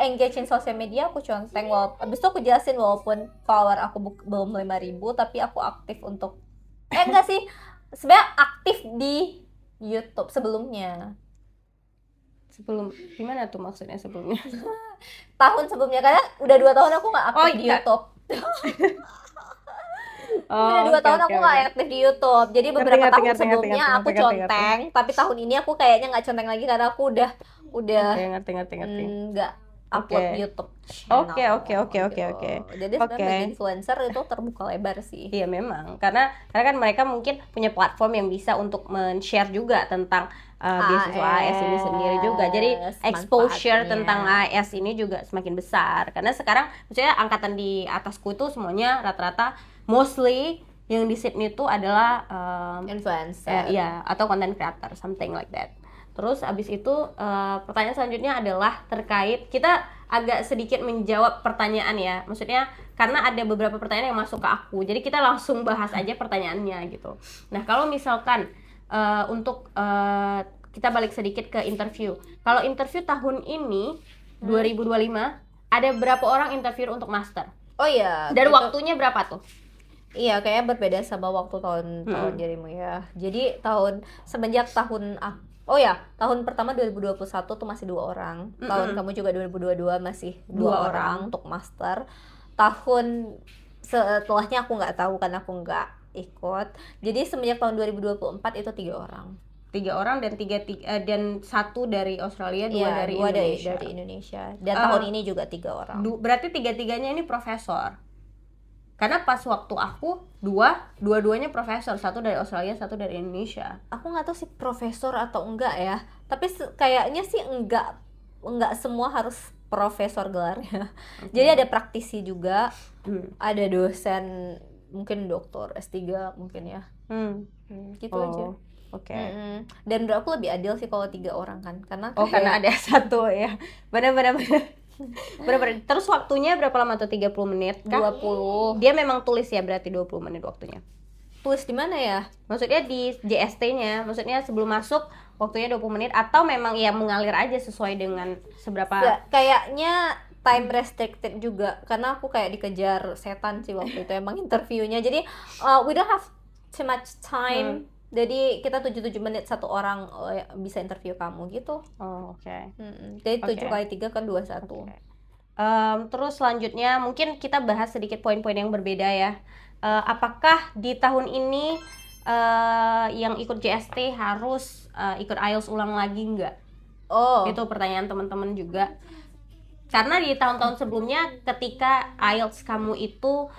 engage in social media. Aku conteng, abis itu aku jelasin walaupun follower aku belum 5.000, tapi aku aktif untuk enggak sih, sebenarnya aktif di YouTube sebelumnya. Gimana tuh maksudnya sebelumnya? Tahun sebelumnya, karena udah 2 tahun aku nggak aktif di YouTube. Udah Oh, 2 oke tahun oke aku nggak oke. aktif di YouTube. Jadi Ngerti beberapa ngerti tahun ngerti ngerti sebelumnya ngerti aku ngerti ngerti ngerti. conteng, tapi tahun ini aku kayaknya nggak conteng lagi karena aku udah Oke, ngerti ngerti ngerti. nggak upload Oke. YouTube Oke channel oke oke oke gitu. oke. Jadi sebenarnya Oke. bagi influencer itu terbuka lebar sih. Iya memang, karena kan mereka mungkin punya platform yang bisa untuk men-share juga tentang beasiswa AS ini sendiri juga. Jadi AS, exposure manfaatnya. tentang AS ini juga semakin besar. Karena sekarang maksudnya angkatan di atasku itu semuanya rata-rata mostly yang di Sydney itu adalah Influencer. ya atau content creator something like that. Terus abis itu pertanyaan selanjutnya adalah terkait, kita agak sedikit menjawab pertanyaan ya, maksudnya karena ada beberapa pertanyaan yang masuk ke aku, jadi kita langsung bahas aja pertanyaannya gitu. Nah kalau misalkan untuk kita balik sedikit ke interview, kalau interview tahun ini 2025 ada berapa orang interview untuk master? Oh iya. Dan itu- waktunya berapa tuh? Iya, kayaknya berbeda sama waktu tahun dirimu ya. Jadi semenjak tahun oh ya, tahun pertama 2021 tuh masih 2 orang. Tahun kamu juga 2022 masih 2 orang untuk master. Tahun setelahnya aku nggak tahu karena aku nggak ikut. Jadi semenjak tahun 2024 itu 3 orang. 3 orang dan dan 1 dari Australia, 2 Iya, dari dua Indonesia. dari Indonesia. Dan tahun ini juga 3 orang. Berarti 3-3-nya ini profesor. Karena pas waktu aku dua-duanya profesor, 1 dari Australia, 1 dari Indonesia. Aku nggak tahu sih profesor atau enggak ya. Tapi kayaknya sih enggak semua harus profesor gelarnya. Jadi ada praktisi juga, ada dosen, mungkin doktor S3 mungkin ya. Gitu aja. Oke. Dan menurut aku lebih adil sih kalau 3 orang kan, karena Karena ada 1 ya. Benar. Terus waktunya berapa lama tuh? 30 menit kah? 20. Dia memang tulis ya, berarti 20 menit waktunya. Tulis di mana ya? Maksudnya di JST-nya, maksudnya sebelum masuk waktunya 20 menit atau memang ya mengalir aja sesuai dengan seberapa. Kayaknya time restricted juga, karena aku kayak dikejar setan sih waktu itu emang interviewnya. Jadi we don't have too much time. Jadi kita 7 menit 1 orang bisa interview kamu gitu. Oh, oke. Jadi 7 kali 3 kan 21. Terus selanjutnya mungkin kita bahas sedikit poin-poin yang berbeda ya. Apakah di tahun ini yang ikut JST harus ikut IELTS ulang lagi nggak? Itu pertanyaan teman-teman juga. Karena di tahun-tahun sebelumnya ketika IELTS kamu itu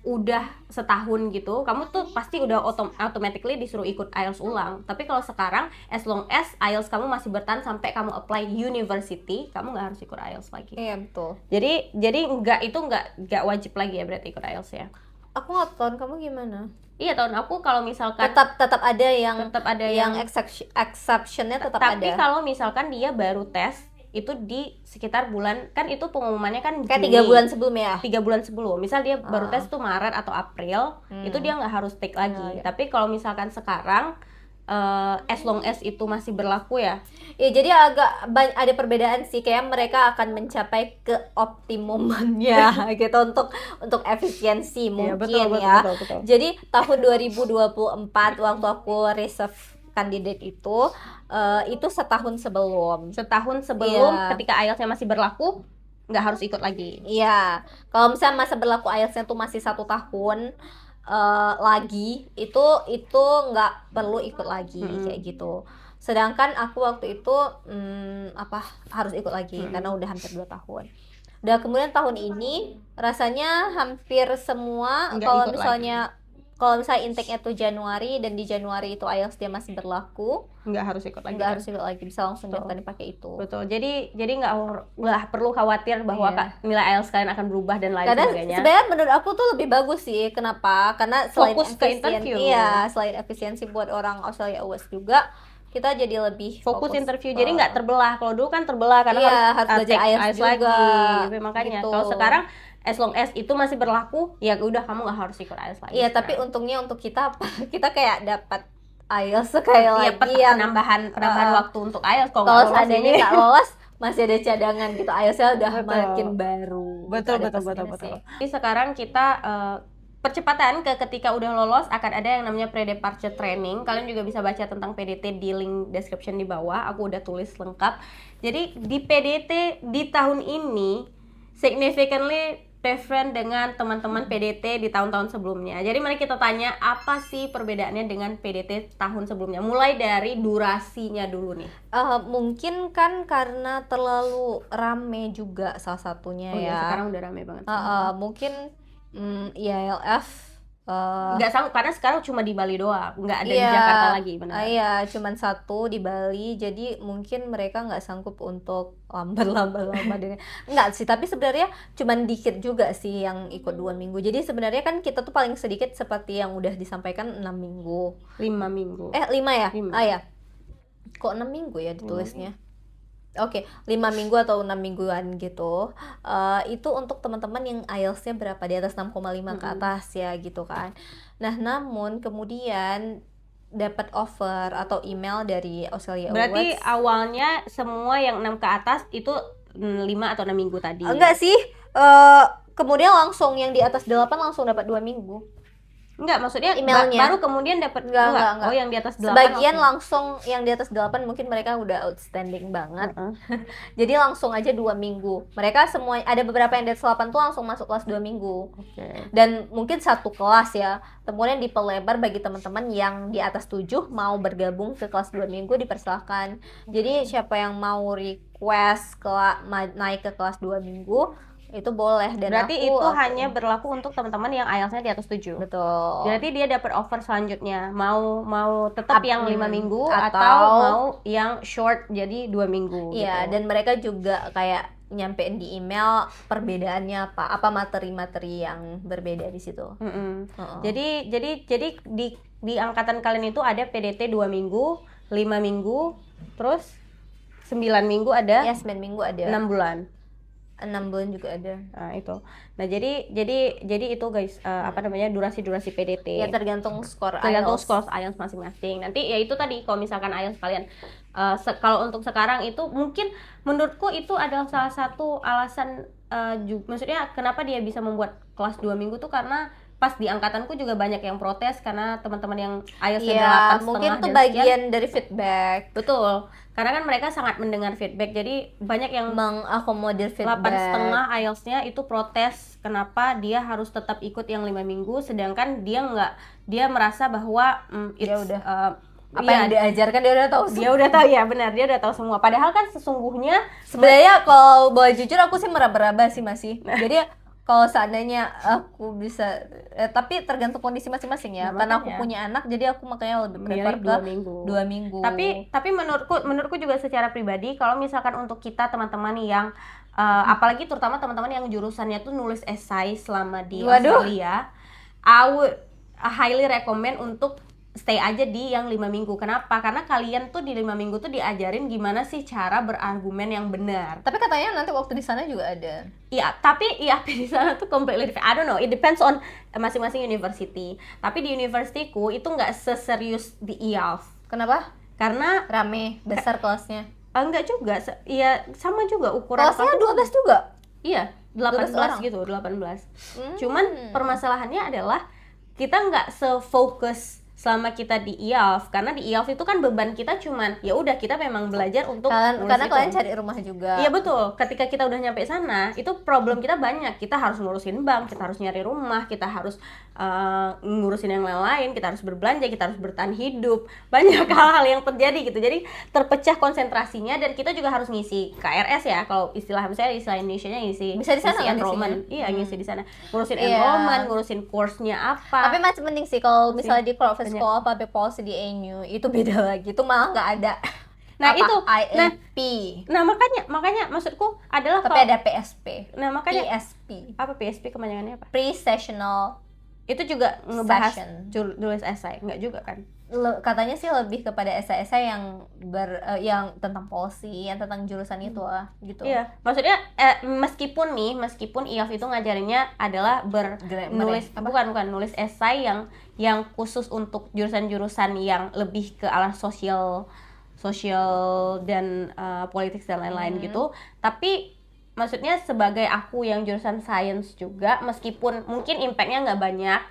udah setahun gitu, kamu tuh pasti udah automatically disuruh ikut IELTS ulang. Tapi kalau sekarang, as long as IELTS kamu masih bertahan sampai kamu apply university, kamu nggak harus ikut IELTS lagi. Iya betul. Jadi nggak wajib lagi ya berarti ikut IELTS ya. Aku nggak tahu tahun kamu gimana. Iya, tahun aku kalau misalkan tetap ada yang exceptionnya tetap ada. Tapi kalau misalkan dia baru tes itu di sekitar bulan, kan itu pengumumannya kan kayak Juni, 3 bulan sebelum ya. 3 bulan sebelum. Misal dia baru tes tuh Maret atau April, itu dia nggak harus take lagi. Tapi kalau misalkan sekarang as long as itu masih berlaku ya. Ya jadi agak ada perbedaan sih, kayak mereka akan mencapai keoptimumannya gitu untuk efisiensi mungkin betul. Jadi tahun 2024 waktu aku reserve kandidat itu setahun sebelum ketika IELTS-nya masih berlaku, nggak harus ikut lagi. Iya, kalau misalnya masa berlaku IELTS-nya tuh masih 1 tahun lagi, itu nggak perlu ikut lagi kayak gitu. Sedangkan aku waktu itu harus ikut lagi karena udah hampir 2 tahun. Dan kemudian tahun ini rasanya hampir semua kalau misalnya intake-nya tuh Januari dan di Januari itu IELTS dia masih berlaku, nggak harus ikut lagi. Bisa langsung daftar pakai itu. Betul. Jadi nggak perlu khawatir bahwa nilai IELTS kalian akan berubah dan lain Karena sebagainya. sebenarnya menurut aku tuh lebih bagus sih. Kenapa? Karena selain Fokus ke interview. Iya, selain efisiensi buat orang Australia US juga, kita jadi lebih fokus interview. Jadi nggak terbelah. Kalau dulu kan terbelah karena harus belajar IELTS juga. Lagi. Makanya gitu. kalau sekarang as long as itu masih berlaku, ya udah kamu nggak harus ikut IELTS lagi. Iya, tapi untungnya untuk kita kita kayak dapat IELTS sekali lagi penambahan waktu untuk IELTS. Kalau seandainya nggak lolos, masih ada cadangan gitu. IELTS-nya udah makin baru. Betul. Jadi sekarang kita percepatan ketika udah lolos akan ada yang namanya pre-departure training. Kalian juga bisa baca tentang PDT di link description di bawah. Aku udah tulis lengkap. Jadi di PDT di tahun ini significantly different dengan teman-teman PDT di tahun-tahun sebelumnya. Jadi mari kita tanya apa sih perbedaannya dengan PDT tahun sebelumnya. Mulai dari durasinya dulu nih. Mungkin kan karena terlalu rame juga salah satunya Oh ya. ya, sekarang udah rame banget. Mungkin ILF Nggak sanggup karena sekarang cuma di Bali doang, nggak ada di iya, Jakarta lagi, benar. Iya, cuman satu di Bali. Jadi mungkin mereka nggak sanggup untuk lambat dengan nggak sih, tapi sebenarnya cuman dikit juga sih yang ikut 2 minggu. Jadi sebenarnya kan kita tuh paling sedikit seperti yang udah disampaikan 6 minggu. 5 minggu. 5 ya? 5. Ya. Kok 6 minggu ya ditulisnya? Oke, 5 minggu atau 6 mingguan gitu. Itu untuk teman-teman yang IELTS-nya berapa, di atas 6,5 ke atas ya gitu kan. Nah, namun kemudian dapat offer atau email dari Australia Berarti Awards. awalnya semua yang 6 ke atas itu 5 atau 6 minggu tadi. Enggak sih. Kemudian langsung yang di atas 8 langsung dapat 2 minggu. Enggak, maksudnya Emailnya. baru kemudian dapat Enggak. Oh, yang di atas 8. Sebagian langsung yang di atas 8 mungkin mereka udah outstanding banget. Jadi langsung aja 2 minggu. Mereka semua ada beberapa yang di atas 8 tuh langsung masuk kelas 2 minggu. Oke. Dan mungkin satu kelas ya. Kemudian diperlebar bagi teman-teman yang di atas 7 mau bergabung ke kelas 2 minggu, dipersilakan. Jadi siapa yang mau request naik ke kelas 2 minggu itu boleh. Dan Berarti itu hanya berlaku untuk teman-teman yang IELTS-nya di atas 7. Betul. Berarti dia dapat offer selanjutnya. Mau tetap yang 5 minggu atau mau yang short jadi 2 minggu Iya, gitu. dan mereka juga kayak nyampein di email perbedaannya apa materi-materi yang berbeda di situ. Jadi di angkatan kalian itu ada PDT 2 minggu, 5 minggu, terus 9 minggu ada, Ya, 9 minggu ada. 6 bulan. 6 bulan juga ada. Nah, itu. Nah, jadi itu guys, durasi PDT. Ya, tergantung skor Tergantung IELTS. skor IELTS masing-masing. Nanti ya itu tadi, kalau misalkan IELTS kalian kalau untuk sekarang itu mungkin menurutku itu adalah salah satu alasan maksudnya kenapa dia bisa membuat kelas 2 minggu tuh karena pas di angkatanku juga banyak yang protes karena teman-teman yang IELTS-nya 8,5 mungkin itu dan bagian dari feedback. Betul. Karena kan mereka sangat mendengar feedback. Jadi banyak yang mengakomodir feedback. 8,5 IELTS-nya itu protes kenapa dia harus tetap ikut yang 5 minggu sedangkan dia merasa bahwa dia udah apa yang diajarkan dia udah tahu. Dia udah tahu, ya benar, dia udah tahu semua. Padahal kan sesungguhnya sebenarnya kalau boleh jujur aku sih meraba-raba sih masih. Jadi kalau seandainya aku bisa tapi tergantung kondisi masing-masing ya. Karena aku punya anak jadi aku makanya lebih prefer ke 2 minggu. Tapi menurutku juga secara pribadi kalau misalkan untuk kita teman-teman yang apalagi terutama teman-teman yang jurusannya tuh nulis esai selama di Australia, I would highly recommend untuk stay aja di yang 5 minggu. Kenapa? Karena kalian tuh di 5 minggu tuh diajarin gimana sih cara berargumen yang benar. Tapi katanya nanti waktu di sana juga ada. Iya, tapi IAP di sana tuh completely different. I don't know, it depends on masing-masing university. Tapi di universitiku itu nggak seserius di IELTS. Kenapa? Karena rame, besar kelasnya. Enggak juga, iya sama juga ukuran kelasnya 12 juga? Iya, 18 gitu, 18. Cuman permasalahannya adalah kita nggak sefokus selama kita di IELTS, karena di IELTS itu kan beban kita cuman ya udah kita memang belajar untuk karena kalian cari rumah juga. Iya betul. Ketika kita udah nyampe sana, itu problem kita banyak. Kita harus ngurusin bank, kita harus nyari rumah, kita harus ngurusin yang lain-lain, kita harus berbelanja, kita harus bertahan hidup. Banyak hal-hal yang terjadi gitu. Jadi terpecah konsentrasinya dan kita juga harus ngisi KRS ya. Kalau istilah Indonesianya ngisi. Bisa di sana ngisi kan enrollment. Iya, ngisi di sana. Ngurusin enrollment, ngurusin course-nya apa. Tapi masih penting sih kalau misalnya di private school public policy di ANU itu beda lagi. Itu malah nggak ada. Nah itu, IAP. Nah makanya maksudku adalah tapi ada PSP. Nah makanya PSP. Apa PSP kepanjangannya apa? Pre-sessional. Itu juga ngebahas tulis esai, enggak juga kan? Katanya sih lebih kepada esai-esai yang yang tentang policy, yang tentang jurusan itu lah, gitu. Iya, maksudnya meskipun IELTS itu ngajarinnya adalah nulis esai yang khusus untuk jurusan-jurusan yang lebih ke arah sosial dan politik dan lain-lain gitu. Tapi maksudnya sebagai aku yang jurusan science juga, meskipun mungkin impact-nya nggak banyak,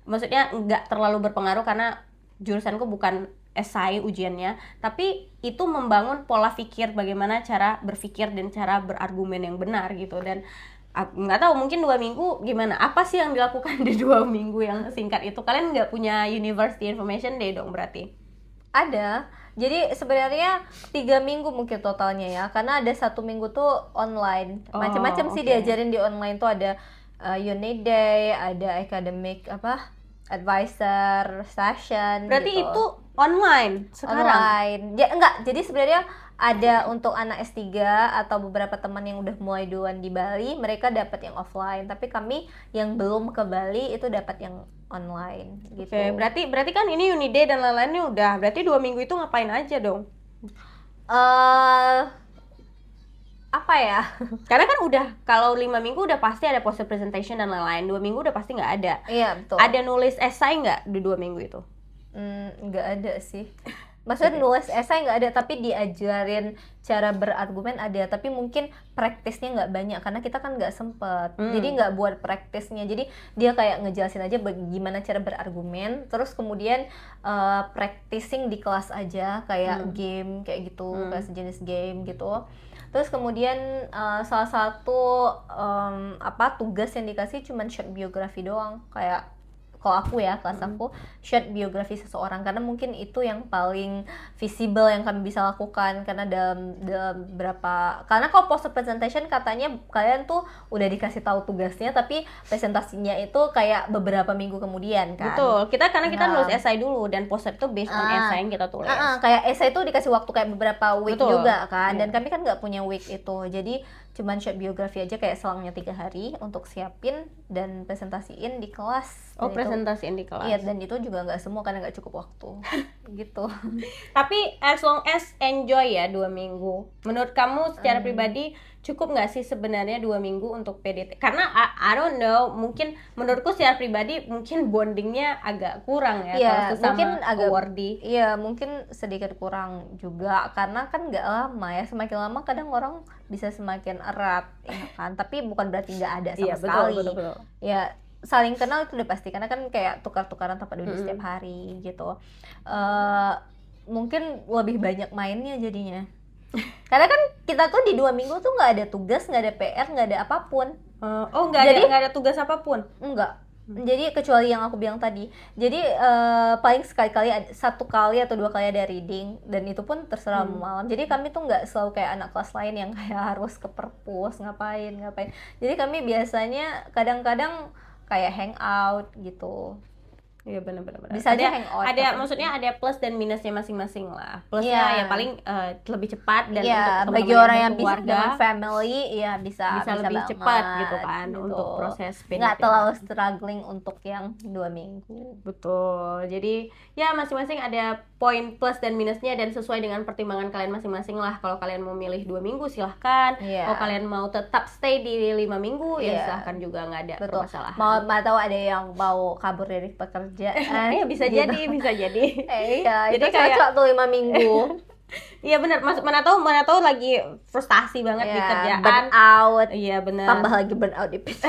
maksudnya nggak terlalu berpengaruh karena jurusanku bukan esai ujiannya, tapi itu membangun pola pikir bagaimana cara berpikir dan cara berargumen yang benar gitu. Dan nggak tahu, mungkin 2 minggu gimana? Apa sih yang dilakukan di 2 minggu yang singkat itu? Kalian nggak punya university information day dong berarti? Ada. Jadi sebenarnya 3 minggu mungkin totalnya ya, karena ada 1 minggu tuh online. Oh, Macam-macam sih oke. diajarin di online tuh, ada unit day, ada academic advisor session. Berarti gitu. itu online sekarang? Online. Ya enggak, jadi sebenarnya ada untuk anak S3 atau beberapa teman yang udah mulai duluan di Bali, mereka dapat yang offline, tapi kami yang belum ke Bali itu dapat yang online gitu. Oke, berarti kan ini Unide dan lain-lainnya udah. Berarti 2 minggu itu ngapain aja dong? Apa ya? Karena kan udah, kalau 5 minggu udah pasti ada poster presentation dan lain-lain. 2 minggu udah pasti nggak ada. Iya, betul. Ada nulis esai nggak di 2 minggu itu? Nggak ada sih. Maksudnya nulis esai nggak ada, tapi diajarin cara berargumen ada, tapi mungkin praktisnya nggak banyak karena kita kan nggak sempet. Jadi nggak buat praktisnya, jadi dia kayak ngejelasin aja gimana cara berargumen, terus kemudian practicing di kelas aja kayak game kayak gitu, kayak sejenis game gitu. Terus kemudian salah satu tugas yang dikasih cuman short biografi doang, kayak kalau aku ya, kelas aku short biografi seseorang, karena mungkin itu yang paling visible yang kami bisa lakukan, karena dalam karena kalau poster presentation katanya kalian tuh udah dikasih tahu tugasnya, tapi presentasinya itu kayak beberapa minggu kemudian kan. Betul, karena kita nulis esai dulu, dan poster itu based on esai yang kita tulis. Kayak esai itu dikasih waktu kayak beberapa week. Betul. Juga kan, dan kami kan nggak punya week itu, jadi cuman short biografi aja kayak selangnya 3 hari untuk siapin dan presentasiin di kelas. Oh, presentasiin di kelas. Iya, dan itu juga nggak semua karena nggak cukup waktu. Gitu. Tapi as long as enjoy ya 2 minggu. Menurut kamu secara pribadi cukup nggak sih sebenarnya 2 minggu untuk PDT? Karena I don't know, mungkin menurutku secara pribadi mungkin bondingnya agak kurang ya, Iya, kalau sesama mungkin agak awardee. Iya, mungkin sedikit kurang juga karena kan nggak lama ya. Semakin lama kadang orang bisa semakin erat, ya kan. Tapi bukan berarti nggak ada sama Iya, sekali. betul. Ya, saling kenal itu udah pasti, karena kan kayak tukar-tukaran tempat duduk setiap hari gitu. Mungkin lebih banyak mainnya jadinya. Karena kan kita tuh di 2 minggu tuh nggak ada tugas, nggak ada PR, nggak ada apapun. Oh, nggak ada tugas apapun? Enggak. Jadi kecuali yang aku bilang tadi. Jadi paling sekali-kali 1 kali atau 2 kali ada reading, dan itu pun terserah malam. Jadi kami tuh nggak selalu kayak anak kelas lain yang kayak harus ke perpus ngapain. Jadi kami biasanya kadang-kadang kayak hangout gitu. Iya, benar. Bisa aja hangout. Maksudnya ada plus dan minusnya masing-masing lah. Plusnya Iya. ya paling lebih cepat, dan Iya, untuk bagi teman-teman orang yang bisa keluarga dengan family ya bisa lebih banget, cepat gitu kan gitu. untuk proses nggak PDT. terlalu struggling untuk yang 2 minggu. Betul. Jadi ya masing-masing ada poin plus dan minusnya, dan sesuai dengan pertimbangan kalian masing-masing lah. Kalau kalian mau milih 2 minggu silahkan. Iya. Kalau kalian mau tetap stay di 5 minggu ya Iya. silahkan juga, nggak ada Betul. permasalahan. Mau tahu ada yang mau kabur dari pekerjaan. Iya, bisa gitu. bisa jadi. Iya, Jadi itu kayak- cocok tuh 5 minggu. Iya benar. Mana tahu lagi frustasi banget di Iya, kerjaan. burn out. Iya benar. Tambah lagi burn out di PC.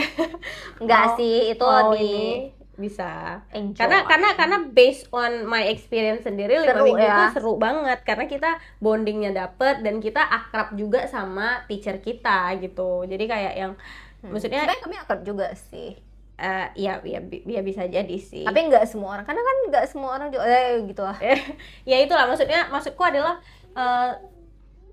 Enggak sih, itu Mau lebih ini bisa. enjoy. Karena based on my experience sendiri, 5 Seru minggu ya. itu seru banget, karena kita bondingnya dapet, dan kita akrab juga sama teacher kita gitu. Jadi kayak yang maksudnya sebenarnya kami akrab juga sih. ya bisa jadi sih. Tapi nggak semua orang, karena kan nggak semua orang juga gitu lah. Ya itulah, maksudku adalah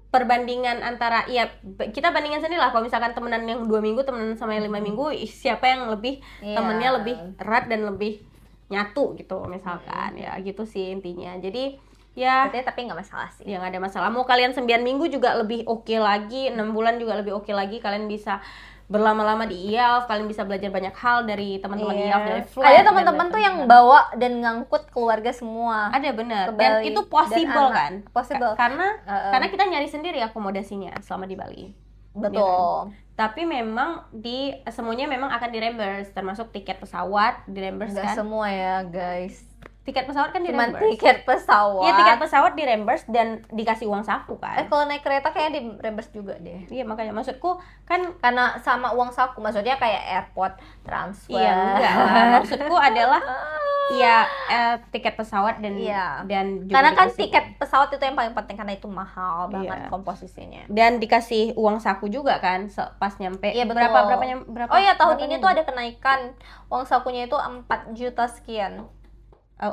perbandingan antara, ya kita bandingkan sendiri lah. Kalau misalkan temenan yang 2 minggu, temenan sama yang 5 minggu, siapa yang lebih Iya. temennya lebih erat dan lebih nyatu gitu misalkan. Ya gitu sih intinya. Jadi ya Tapi nggak masalah sih. ya nggak ada masalah. Mau kalian 9 minggu juga lebih oke lagi, 6 bulan juga lebih oke lagi. Kalian bisa berlama-lama di IELTS, kalian bisa belajar banyak hal dari teman-teman Iya. IELTS, dari flight, Ada dan teman-teman tuh yang macam-macam. bawa dan ngangkut keluarga semua. Ada, benar. ke Dan Bali. itu possible Dan kan? Possible. Karena kita nyari sendiri akomodasinya selama di Bali. Betul. Tapi memang semuanya memang akan di-reimburse, termasuk tiket pesawat di-reimburse Nggak kan? semua ya guys. Tiket pesawat kan Cuman di-reimburse. tiket pesawat. Iya, tiket pesawat di-reimburse dan dikasih uang saku kan? Kalau naik kereta kayaknya di reimburse juga deh. Iya, makanya maksudku kan Karena sama uang saku, maksudnya kayak airport transfer. iya enggak lah. Maksudku adalah Iya, tiket pesawat dan Iya. dan juga Karena kan dikasih tiket pesawat itu yang paling penting karena itu mahal banget Iya. komposisinya. dan dikasih uang saku juga kan pas nyampe. Iya, betul. Berapa? Oh iya, tahun berapa ini nih? tuh ada kenaikan. Uang sakunya itu 4 juta sekian.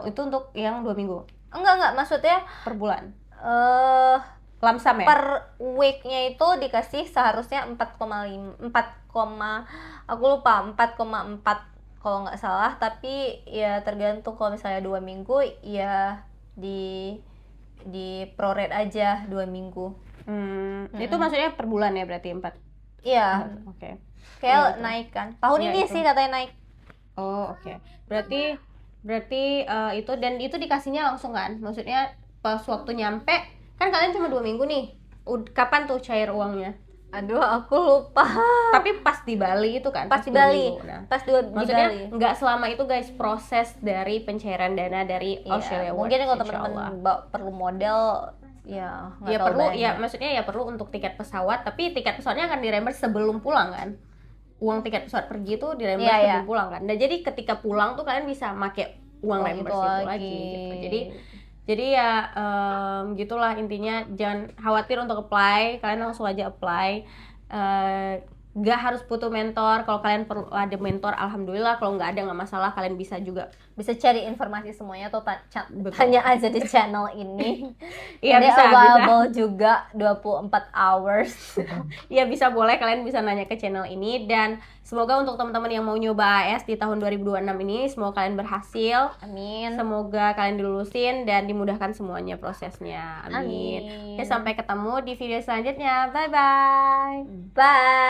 Itu untuk yang 2 minggu Enggak, maksudnya per bulan. eh Lamsam ya? per weeknya itu dikasih seharusnya 4,5 aku lupa 4,4 kalau nggak salah, tapi ya tergantung. Kalau misalnya 2 minggu ya di prorate aja 2 minggu. Itu maksudnya per bulan ya berarti 4. Iya, Oke. kayak Iya, naik kan tahun Iya, ini itu. sih katanya naik. Oh, oke. Berarti itu dan itu dikasihnya langsung kan? Maksudnya pas waktu nyampe kan kalian cuma 2 minggu nih. Kapan tuh cair uangnya? Aduh, aku lupa. Tapi pas di Bali itu kan? Pas di 2 Bali. minggu. Nah, Pas di maksudnya Bali. nggak selama itu guys proses dari pencairan dana dari Iya, Australia Works, mungkin kalau insyaallah. teman-teman perlu model ya nggak Ya tahu perlu, banyak. ya maksudnya ya perlu untuk tiket pesawat, tapi tiket pesawatnya akan direimburse sebelum pulang kan? Uang tiket pesawat pergi itu direimburse Iya, sebelum pulang kan? Nah jadi ketika pulang tuh kalian bisa make uang reimburse itu lagi gitu. Jadi ya gitulah intinya, jangan khawatir untuk apply, kalian langsung aja apply. Nggak harus butuh mentor. Kalau kalian perlu ada mentor, alhamdulillah. Kalau nggak ada nggak masalah, kalian bisa juga bisa cari informasi semuanya atau Betul. tanya aja di channel ini. Iya, Ini bisa available juga 24 hours. Ya bisa, boleh kalian bisa nanya ke channel ini. Dan semoga untuk teman-teman yang mau nyoba AS di tahun 2026 ini, semoga kalian berhasil. Amin. Semoga kalian dilulusin dan dimudahkan semuanya prosesnya. Amin. Amin. Oke, sampai ketemu di video selanjutnya. Bye bye. Bye.